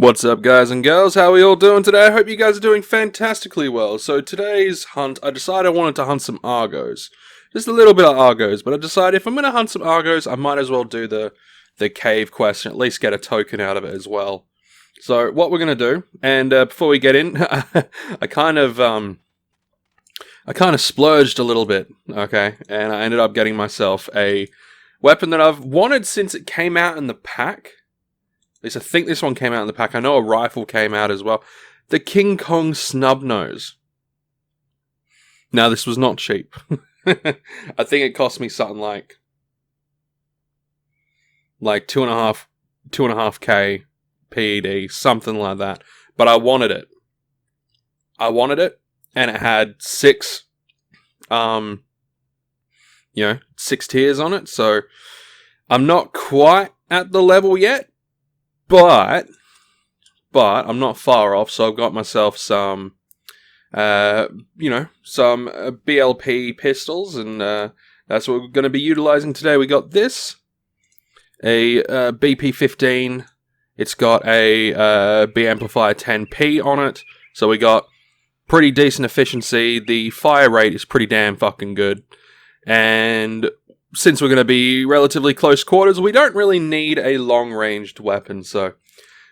What's up, guys and girls? How are we all doing today? I hope you guys are doing fantastically well. So today's hunt, I decided I wanted to hunt some Argos. Just a little bit of Argos, but I decided if I'm going to hunt some Argos, I might as well do the cave quest and at least get a token out of it as well. So what we're going to do, and before we get in, I kind of splurged a little bit, okay? And I ended up getting myself a weapon that I've wanted since it came out in the pack. At least I think this one came out in the pack. I know a rifle came out as well. The King Kong Snubnose. Now, this was not cheap. I think it cost me something like 2.5K PED, something like that. But I wanted it. And it had six tiers on it. So I'm not quite at the level yet. But I'm not far off, so I've got myself some, BLP pistols, and that's what we're going to be utilizing today. We got this, a BP-15. It's got a B-Amplifier 10P on it, so we got pretty decent efficiency. The fire rate is pretty damn fucking good, and since we're going to be relatively close quarters, we don't really need a long-ranged weapon, so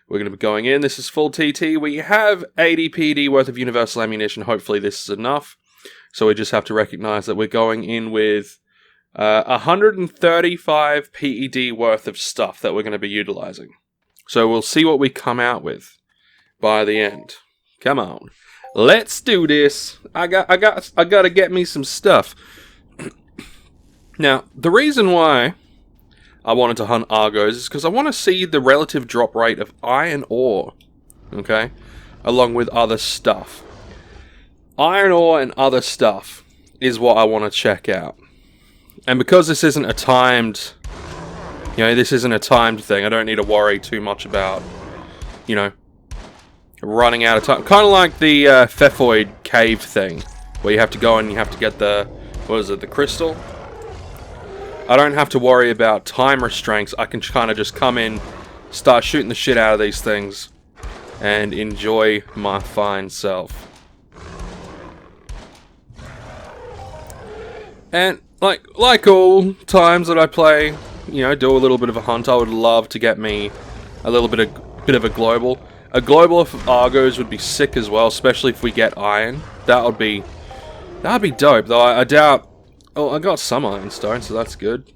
we're going to be going in. This is full TT. We have 80 PED worth of universal ammunition. Hopefully this is enough. So we just have to recognize that we're going in with 135 PED worth of stuff that we're going to be utilizing. So we'll see what we come out with by the end. Come on. Let's do this. I got to get me some stuff. Now, the reason why I wanted to hunt Argos is because I want to see the relative drop rate of iron ore, okay, along with other stuff. Iron ore and other stuff is what I want to check out. And because this isn't a timed, thing, I don't need to worry too much about, running out of time. Kind of like the Pfeffoid cave thing, where you have to go and you have to get the crystal. I don't have to worry about time restraints. I can kind of just come in, start shooting the shit out of these things, and enjoy my fine self. And like all times that I play, do a little bit of a hunt, I would love to get me a little bit of a global. A global of Argos would be sick as well, especially if we get iron. That'd be dope. Though I doubt. Oh, I got some ironstone, so that's good.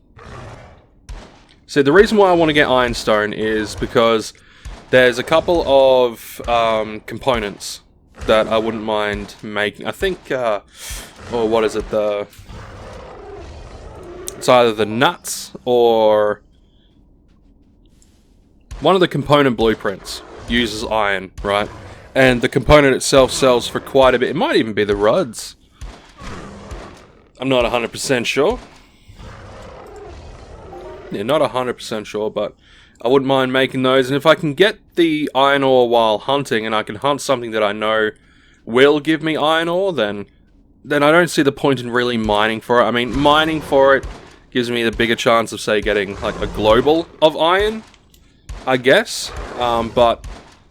So the reason why I want to get ironstone is because there's a couple of components that I wouldn't mind making. I think, what is it? It's either the nuts or one of the component blueprints uses iron, right? And the component itself sells for quite a bit. It might even be the rods. I'm not 100% sure. Yeah, not 100% sure, but I wouldn't mind making those. And if I can get the iron ore while hunting, and I can hunt something that I know will give me iron ore, then I don't see the point in really mining for it. I mean, mining for it gives me the bigger chance of, say, getting like a global of iron, I guess. But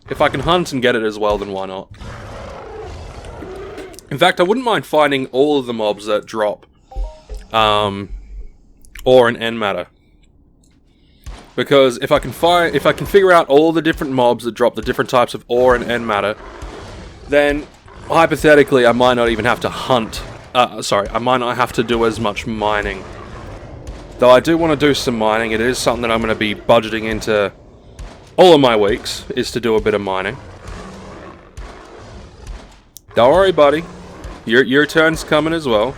if I can hunt and get it as well, then why not? In fact, I wouldn't mind finding all of the mobs that drop ore and end matter, because if I can figure out all the different mobs that drop the different types of ore and end matter, then hypothetically I might not even have to hunt. I might not have to do as much mining. Though I do want to do some mining. It is something that I'm going to be budgeting into all of my weeks, is to do a bit of mining. Don't worry, buddy. Your turn's coming as well.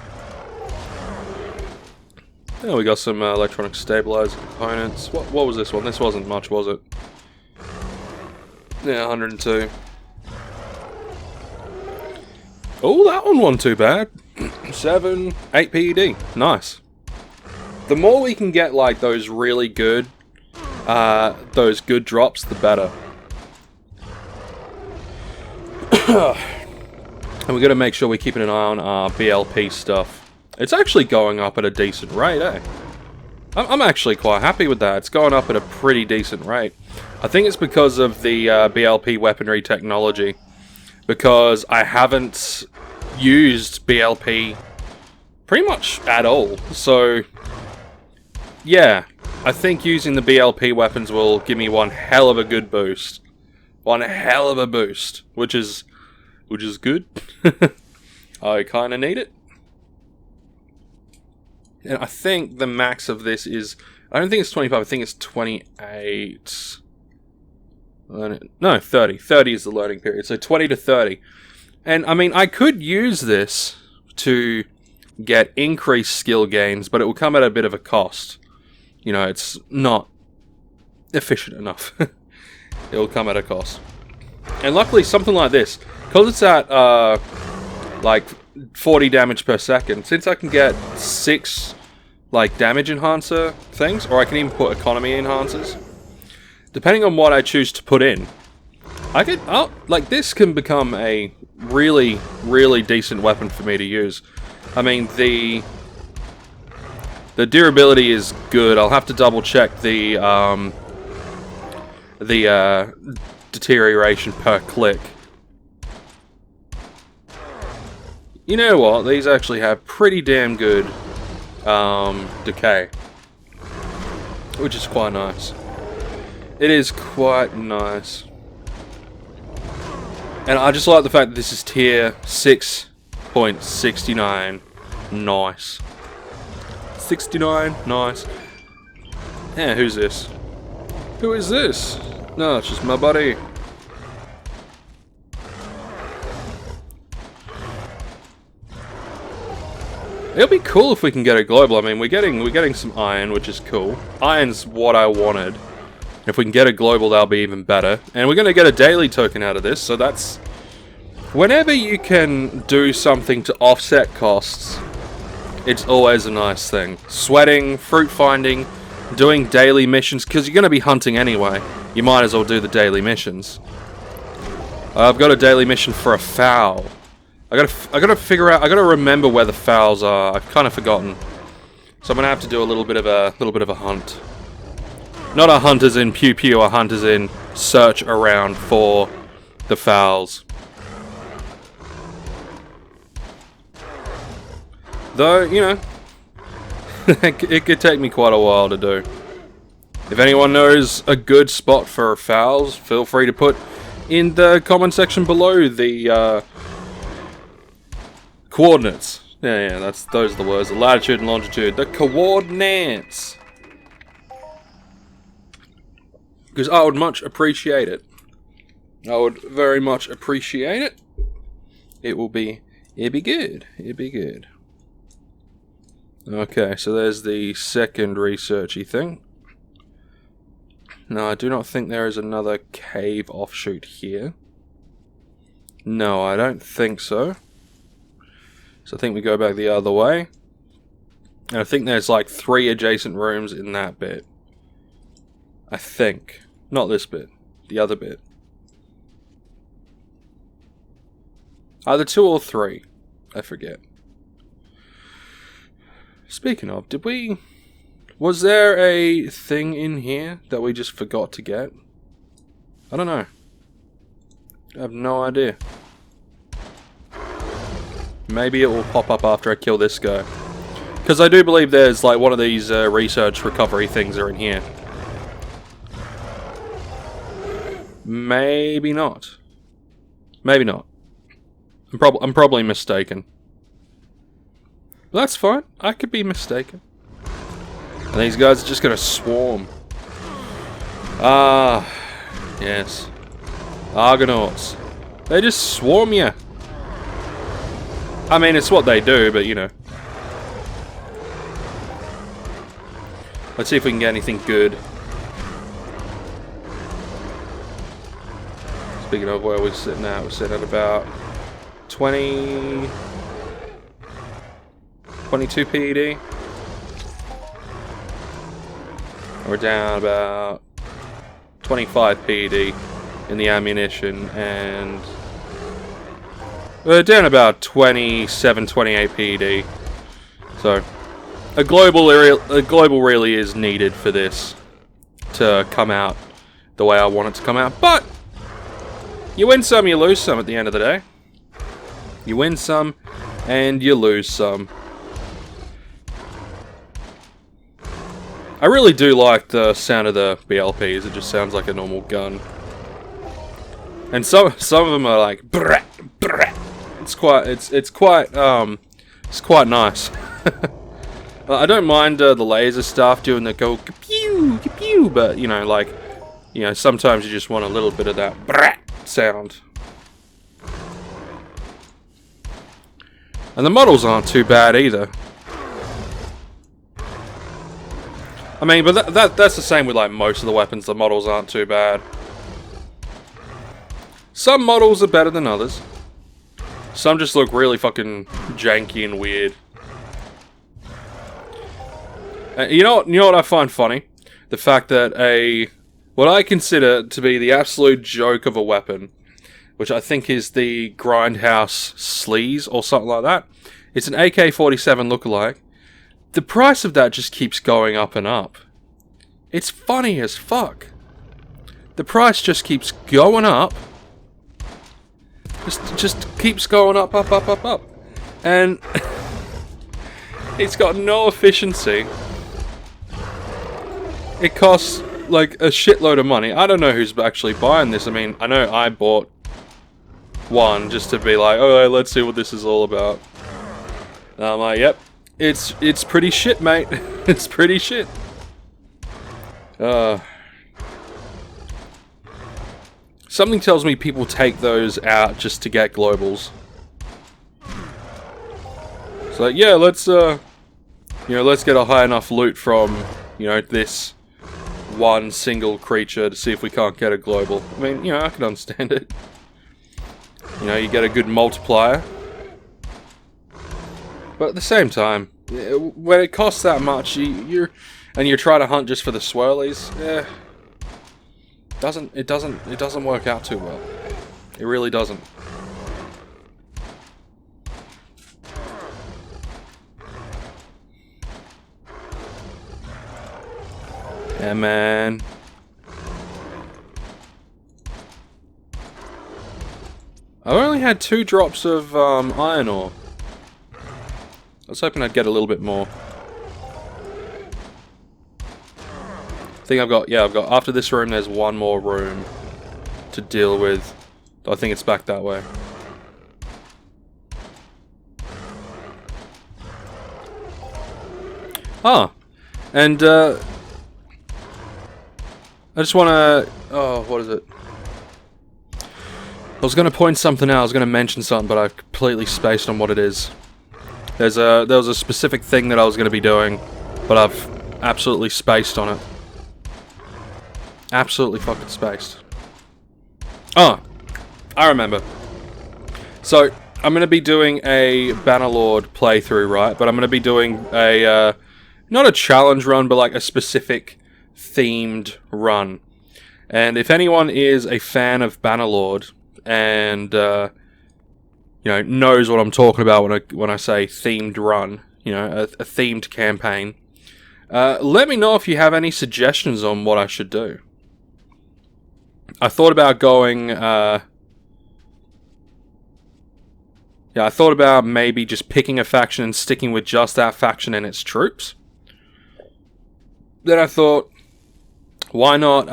Yeah, we got some electronic stabilizer components. What was this one? This wasn't much, was it? Yeah, 102. Oh, that one wasn't too bad. 8 PED. Nice. The more we can get like those really good, those good drops, the better. And we've got to make sure we're keeping an eye on our BLP stuff. It's actually going up at a decent rate, eh? I'm actually quite happy with that. It's going up at a pretty decent rate. I think it's because of the BLP weaponry technology. Because I haven't used BLP pretty much at all. So, yeah. I think using the BLP weapons will give me one hell of a good boost. One hell of a boost. Which is good. I kind of need it. And I think the max of this is... I don't think it's 25, I think it's 28. No, 30. 30 is the learning period. So 20 to 30. And, I mean, I could use this to get increased skill gains, but it will come at a bit of a cost. You know, it's not efficient enough. It will come at a cost. And luckily, something like this, because it's at, like, 40 damage per second, since I can get 6, like, damage enhancer things, or I can even put economy enhancers, depending on what I choose to put in, I could, like, this can become a really, really decent weapon for me to use. I mean, the durability is good. I'll have to double check the deterioration per click. You know what? These actually have pretty damn good decay, which is quite nice. It is quite nice. And I just like the fact that this is tier 6.69. Nice. 69, nice. Yeah, who's this? Who is this? No, it's just my buddy. It'll be cool if we can get a global. I mean, we're getting some iron, which is cool. Iron's what I wanted. If we can get a global, that'll be even better. And we're going to get a daily token out of this, so that's... Whenever you can do something to offset costs, it's always a nice thing. Sweating, fruit finding, doing daily missions, because you're going to be hunting anyway. You might as well do the daily missions. I've got a daily mission for a fowl. I gotta figure out. I gotta remember where the fowls are. I've kind of forgotten, so I'm gonna have to do a little bit of a hunt. Not a hunt as in pew pew. A hunt as in search around for the fowls. Though, you know, it could take me quite a while to do. If anyone knows a good spot for fowls, feel free to put in the comment section below the coordinates. Yeah, those are the words. The latitude and longitude. The coordinates. Because I would much appreciate it. I would very much appreciate it. It'd be good. It'd be good. Okay, so there's the second researchy thing. No, I do not think there is another cave offshoot here. No, I don't think so. So I think we go back the other way. And I think there's like 3 adjacent rooms in that bit. I think. Not this bit. The other bit. Either 2 or 3. I forget. Speaking of, was there a thing in here that we just forgot to get? I don't know. I have no idea. Maybe it will pop up after I kill this guy. Because I do believe there's like one of these research recovery things are in here. Maybe not. Maybe not. I'm probably mistaken. But that's fine. I could be mistaken. And these guys are just gonna swarm. Ah, yes. Argonauts. They just swarm you. I mean, it's what they do, but you know. Let's see if we can get anything good. Speaking of where we're sitting at, we're sitting at about 22 PED. We're down about 25 PED in the ammunition, and we're down about 27, 28 PED. So a global really is needed for this to come out the way I want it to come out. But you win some, you lose some at the end of the day. You win some, and you lose some. I really do like the sound of the BLPs. It just sounds like a normal gun. And some of them are like brat, brat. It's quite nice. I don't mind the laser stuff doing the go pew pew, but you know, like, you know, sometimes you just want a little bit of that brat sound. And the models aren't too bad either. I mean, but that's the same with like most of the weapons. The models aren't too bad. Some models are better than others. Some just look really fucking janky and weird. You know what I find funny? The fact that what I consider to be the absolute joke of a weapon, which I think is the Grindhouse Sleaze or something like that. It's an AK-47 lookalike. The price of that just keeps going up and up. It's funny as fuck. The price just keeps going up. Just keeps going up, up, up, up, up. And it's got no efficiency. It costs like a shitload of money. I don't know who's actually buying this. I mean, I know I bought one just to be like, oh, let's see what this is all about. And I'm like, yep, it's pretty shit, mate. It's pretty shit. Something tells me people take those out just to get globals. So yeah, let's let's get a high enough loot from, you know, this one single creature to see if we can't get a global. I mean, you know, I can understand it. You know, you get a good multiplier. But at the same time, when it costs that much, you're trying to hunt just for the swirlies, it doesn't work out too well. It really doesn't. Yeah, man. I've only had 2 drops of iron ore. I was hoping I'd get a little bit more. I think I've got after this room there's one more room to deal with. I think it's back that way. Ah, and I just want to, what is it? I was going to point something out, I was going to mention something, but I completely spaced on what it is. There was a specific thing that I was going to be doing, but I've absolutely spaced on it. Absolutely fucking spaced. Oh, I remember. So, I'm going to be doing a Bannerlord playthrough, right? But I'm going to be doing a, not a challenge run, but like a specific themed run. And if anyone is a fan of Bannerlord and you know, knows what I'm talking about when I say themed run, you know, a themed campaign, let me know if you have any suggestions on what I should do. I thought about going, I thought about maybe just picking a faction and sticking with just that faction and its troops. Then I thought, why not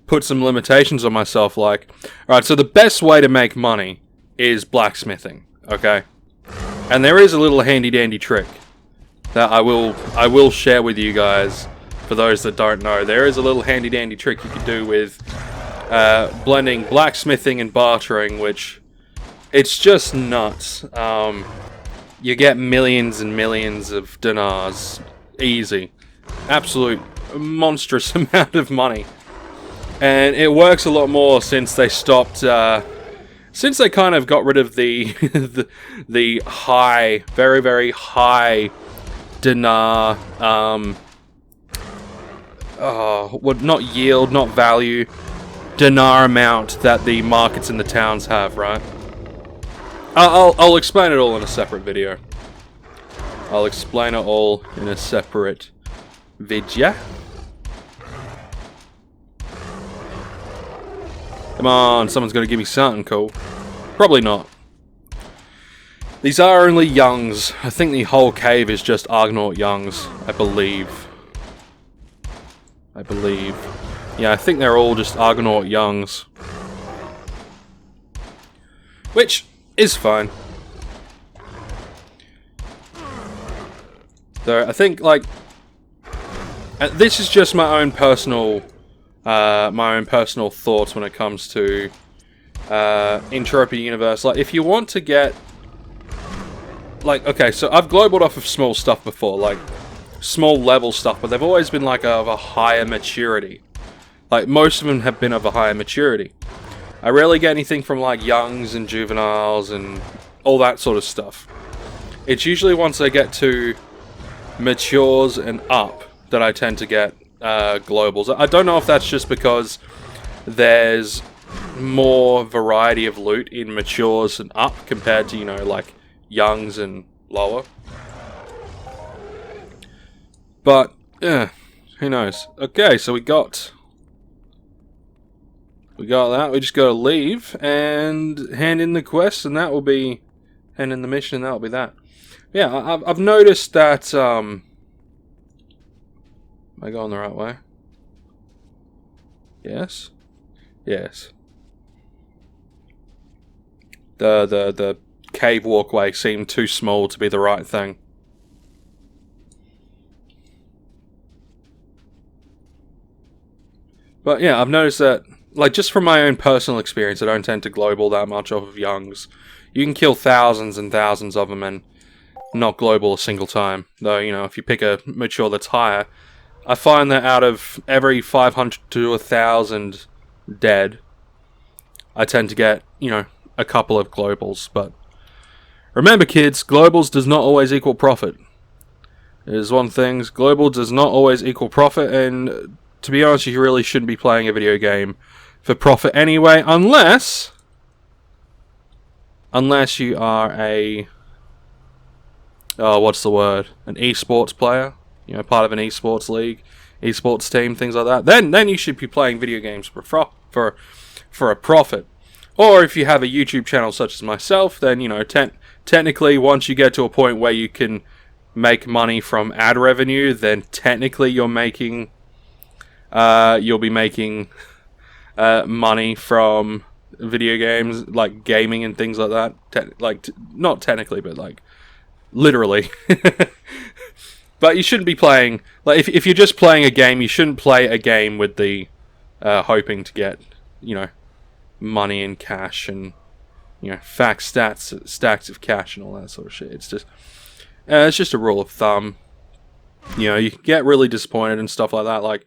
put some limitations on myself, like, alright, so the best way to make money is blacksmithing, okay? And there is a little handy-dandy trick that I will share with you guys, for those that don't know. There is a little handy-dandy trick you can do with blending blacksmithing and bartering, which, it's just nuts. You get millions and millions of dinars, easy. Absolute monstrous amount of money. And it works a lot more since they stopped, since they kind of got rid of the the high, very, very high dinar, not yield, not value, dinar amount that the markets in the towns have, right? I'll explain it all in a separate video. I'll explain it all in a separate Vidya. Come on, someone's got to give me something cool. Probably not. These are only youngs. I think the whole cave is just Argonaut youngs, I believe. Yeah, I think they're all just Argonaut youngs. Which is fine. So I think, like, this is just my own personal thoughts when it comes to Entropia universe. Like, if you want to get, like, okay, so I've globaled off of small stuff before, like small level stuff, but they've always been like of a higher maturity. Like, most of them have been of a higher maturity. I rarely get anything from like youngs and juveniles and all that sort of stuff. It's usually once I get to matures and up that I tend to get globals. I don't know if that's just because there's more variety of loot in matures and up compared to, you know, like youngs and lower. But yeah, who knows? Okay, so we got that. We just gotta leave and hand in the quest, and that will be hand in the mission, and that will be that. Yeah, I've noticed that. Am I going the right way? Yes. Yes. The cave walkway seemed too small to be the right thing. But yeah, I've noticed that, like, just from my own personal experience, I don't tend to global that much off of youngs. You can kill thousands and thousands of them and not global a single time. Though, you know, if you pick a mature that's higher, I find that out of every 500 to 1,000 dead, I tend to get, you know, a couple of globals. But remember, kids, globals does not always equal profit. There's one thing, global does not always equal profit, and to be honest, you really shouldn't be playing a video game for profit anyway, unless you are a, what's the word? An esports player, you know, part of an esports league, esports team, things like that. Then you should be playing video games for a profit. Or if you have a YouTube channel such as myself, then, you know, technically once you get to a point where you can make money from ad revenue, then technically you'll be making money from video games, like gaming and things like that. Not technically, but like literally. But you shouldn't be playing, like, if you're just playing a game, you shouldn't play a game with the hoping to get, you know, money and cash and, you know, stacks of cash and all that sort of shit. It's just a rule of thumb. You know, you can get really disappointed and stuff like that. Like,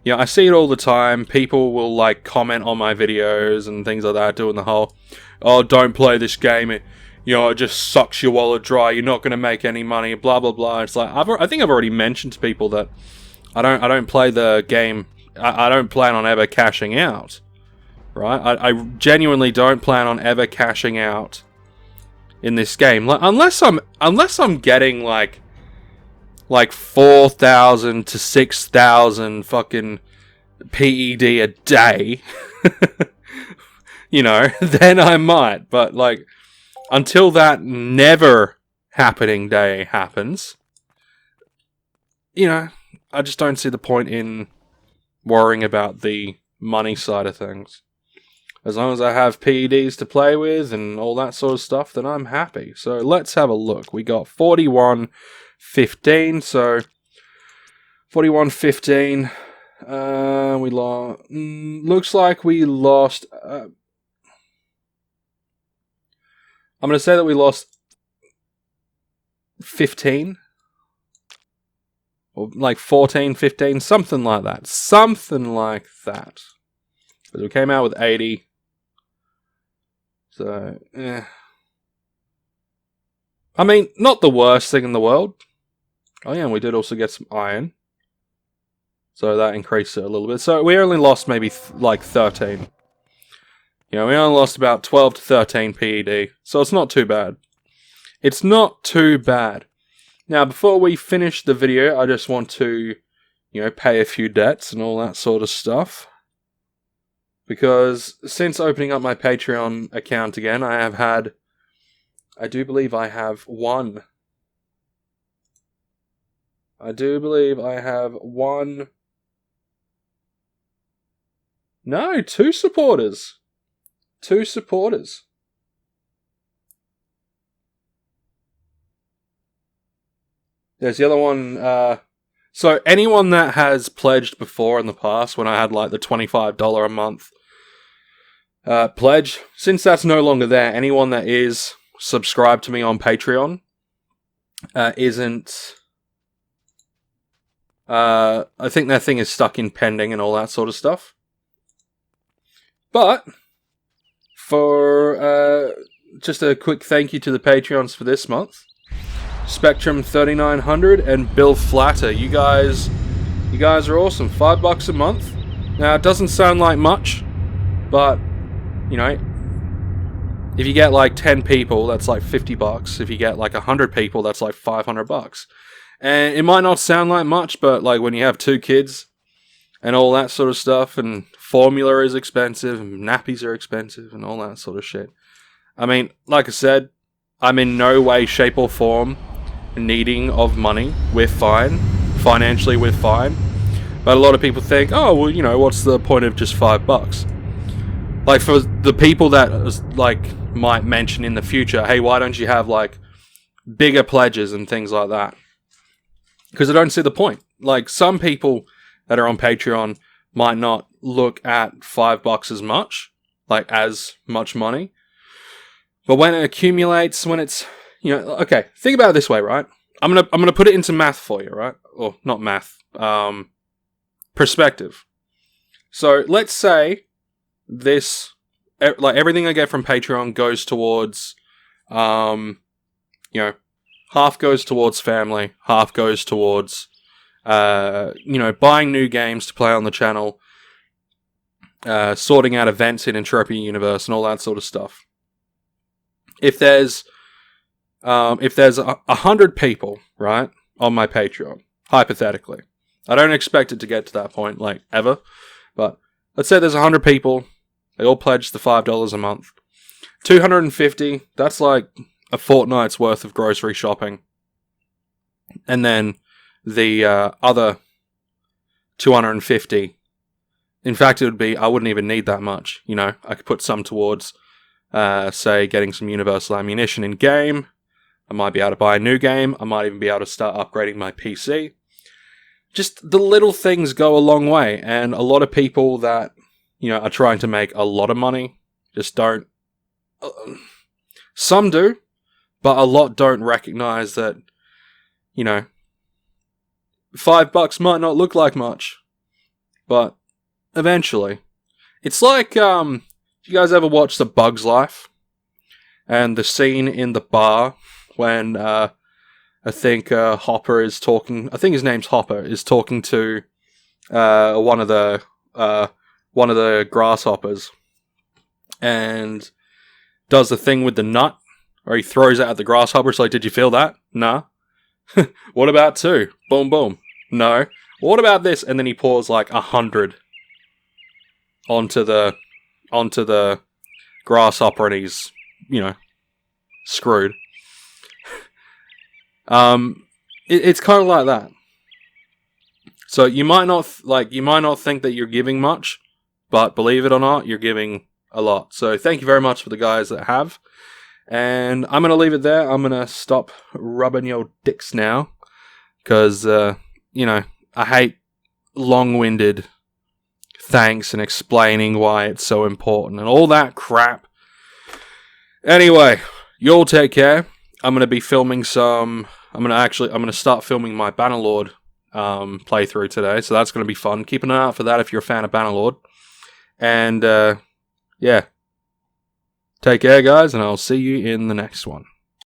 you know, I see it all the time. People will, like, comment on my videos and things like that, doing the whole, oh, don't play this game, it just sucks your wallet dry, you're not going to make any money, blah, blah, blah. It's like, I think I've already mentioned to people that I don't play the game, I don't plan on ever cashing out, right? I genuinely don't plan on ever cashing out in this game, like, unless I'm getting, like 4,000 to 6,000 fucking PED a day, you know, then I might. But, like, until that never happening day happens, you know, I just don't see the point in worrying about the money side of things. As long as I have PEDs to play with and all that sort of stuff, then I'm happy. So let's have a look. We got 41.15, so 41.15. We lost. Looks like we lost. I'm gonna say that we lost 15, or like 14, 15, something like that. Something like that. Because we came out with 80. So, I mean, not the worst thing in the world. Oh yeah, and we did also get some iron. So that increased it a little bit. So we only lost maybe like 13. You know, we only lost about 12 to 13 PED. So it's not too bad. It's not too bad. Now, before we finish the video, I just want to you know, pay a few debts and all that sort of stuff. Because since opening up my Patreon account again, I do believe I have one. No, two supporters. Two supporters. There's the other one. So anyone that has pledged before in the past, when I had like the $25 a month pledge, since that's no longer there, anyone that is subscribed to me on Patreon isn't. I think that thing is stuck in pending and all that sort of stuff. But for just a quick thank you to the Patreons for this month. Spectrum 3900 and Bill Flatter. You guys are awesome. $5 a month. Now it doesn't sound like much, but you know, if you get like 10 people, that's like $50. If you get like 100 people, that's like $500. And it might not sound like much, but like when you have 2 kids and all that sort of stuff, and formula is expensive, and nappies are expensive, and all that sort of shit. I mean, like I said, I'm in no way, shape, or form needing of money. We're fine. Financially, we're fine. But a lot of people think, oh, well, you know, what's the point of just $5? Like, for the people that, like, might mention in the future, hey, why don't you have, like, bigger pledges and things like that? Because I don't see the point. Like, some people that are on Patreon might not look at $5 as much, like, as much money. But when it accumulates, when it's, you know, okay, think about it this way, right? I'm gonna put it into math for you, right? Or not math, perspective. So let's say this, like, everything I get from Patreon goes towards, you know, half goes towards family, half goes towards, you know, buying new games to play on the channel, sorting out events in Entropia universe and all that sort of stuff. If there's 100 people, right, on my Patreon, hypothetically, I don't expect it to get to that point, like, ever, but let's say there's 100 people, they all pledge the $5 a month. 250, that's like a fortnight's worth of grocery shopping. And then the other 250, in fact, I wouldn't even need that much, you know, I could put some towards, say, getting some universal ammunition in game. I might be able to buy a new game. I might even be able to start upgrading my PC. Just the little things go a long way, and a lot of people that, you know, are trying to make a lot of money just don't. Some do, but a lot don't recognize that, you know, $5 might not look like much, but eventually, it's like, you guys ever watch The Bug's Life? And the scene in the bar when I think Hopper is talking. I think his name's Hopper, is talking to one of the grasshoppers, and does the thing with the nut, or he throws it at the grasshopper. It's like, did you feel that? Nah. What about 2? Boom, boom. No. What about this? And then he pours like 100 onto the grasshopper, and he's, you know, screwed. It's kind of like that. So you might not think that you're giving much, but believe it or not, you're giving a lot. So thank you very much for the guys that have. And I'm going to leave it there. I'm going to stop rubbing your dicks now. Because, you know, I hate long-winded thanks and explaining why it's so important and all that crap. Anyway, you all take care. I'm going to be filming I'm going to start filming my Bannerlord playthrough today. So that's going to be fun. Keep an eye out for that if you're a fan of Bannerlord. And, yeah. Take care, guys, and I'll see you in the next one.